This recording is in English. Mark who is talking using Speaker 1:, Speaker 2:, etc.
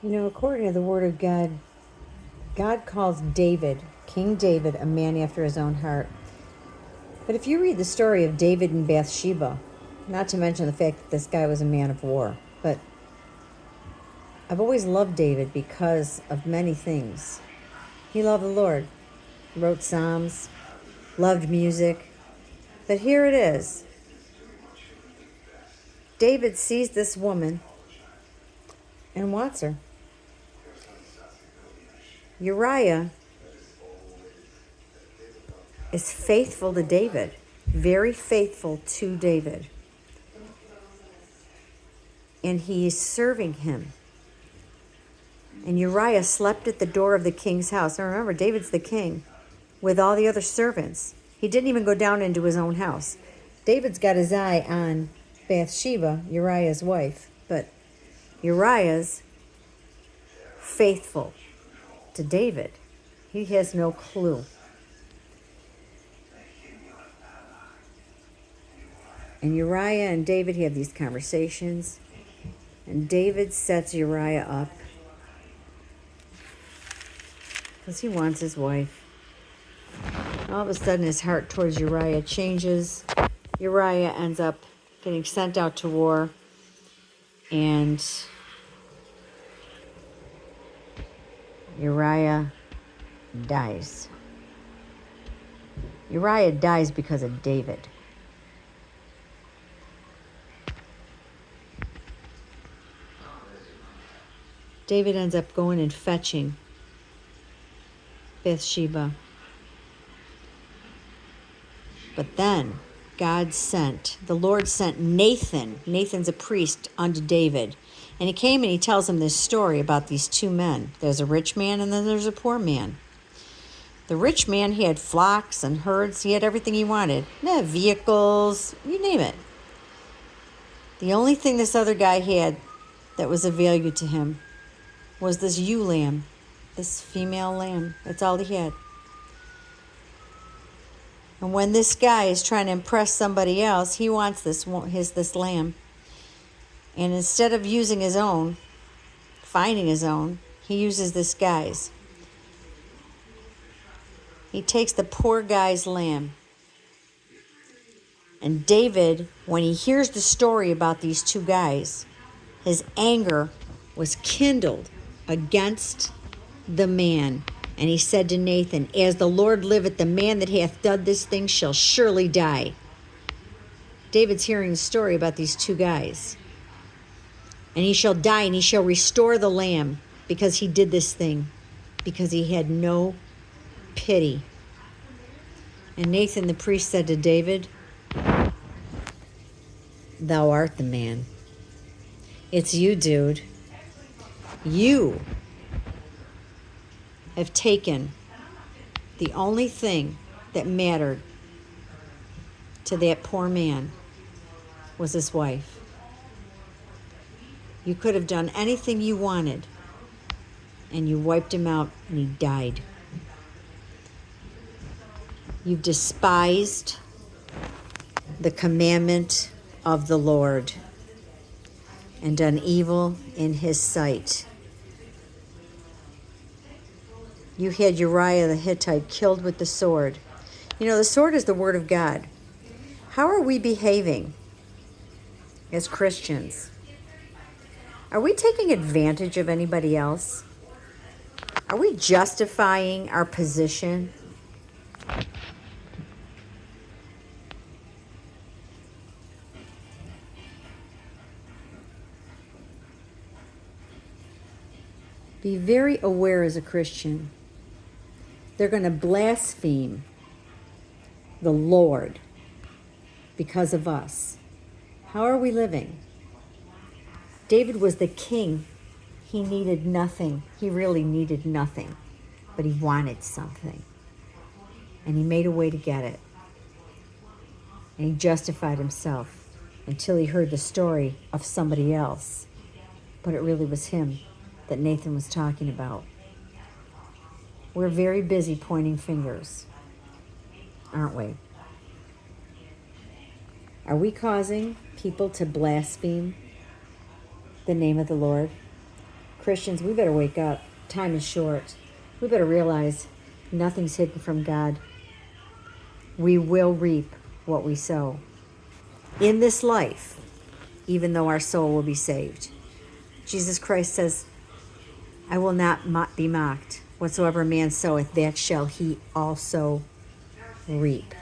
Speaker 1: According to the Word of God, God calls David, King David, a man after his own heart. But if you read the story of David and Bathsheba, not to mention the fact that this guy was a man of war, but I've always loved David because of many things. He loved the Lord, wrote Psalms, loved music. But here it is. David sees this woman and wants her. Uriah is faithful to David, very faithful to David. And he is serving him. And Uriah slept at the door of the king's house. Now remember, David's the king with all the other servants. He didn't even go down into his own house. David's got his eye on Bathsheba, Uriah's wife. But Uriah's faithful to David. He has no clue. And Uriah and David have these conversations. And David sets Uriah up because he wants his wife. All of a sudden, his heart towards Uriah changes. Uriah ends up getting sent out to war. And Uriah dies. Uriah dies because of David. David ends up going and fetching Bathsheba. But then the Lord sent Nathan. Nathan's a priest unto David. And he came and he tells him this story about these two men. There's a rich man and then there's a poor man. The rich man, he had flocks and herds. He had everything he wanted. Vehicles, you name it. The only thing this other guy had that was of value to him was this ewe lamb, this female lamb. That's all he had. And when this guy is trying to impress somebody else, he wants this lamb. And instead of using his own, finding his own, he uses this guy's. He takes the poor guy's lamb. And David, when he hears the story about these two guys, his anger was kindled against the man. And he said to Nathan, as the Lord liveth, the man that hath done this thing shall surely die. David's hearing the story about these two guys. And he shall die, and he shall restore the lamb, because he did this thing, because he had no pity. And Nathan the priest said to David, thou art the man. It's you, dude. You have taken the only thing that mattered to that poor man was his wife. You could have done anything you wanted, and you wiped him out, and he died. You've despised the commandment of the Lord and done evil in his sight. You had Uriah the Hittite killed with the sword. The sword is the word of God. How are we behaving as Christians? Are we taking advantage of anybody else? Are we justifying our position? Be very aware as a Christian. They're going to blaspheme the Lord because of us. How are we living? David was the king. He needed nothing. He really needed nothing. But he wanted something. And he made a way to get it. And he justified himself until he heard the story of somebody else. But it really was him that Nathan was talking about. We're very busy pointing fingers, aren't we? Are we causing people to blaspheme the name of the Lord? Christians, we better wake up. Time is short. We better realize nothing's hidden from God. We will reap what we sow in this life, even though our soul will be saved. Jesus Christ says, I will not be mocked. Whatsoever a man soweth, that shall he also reap.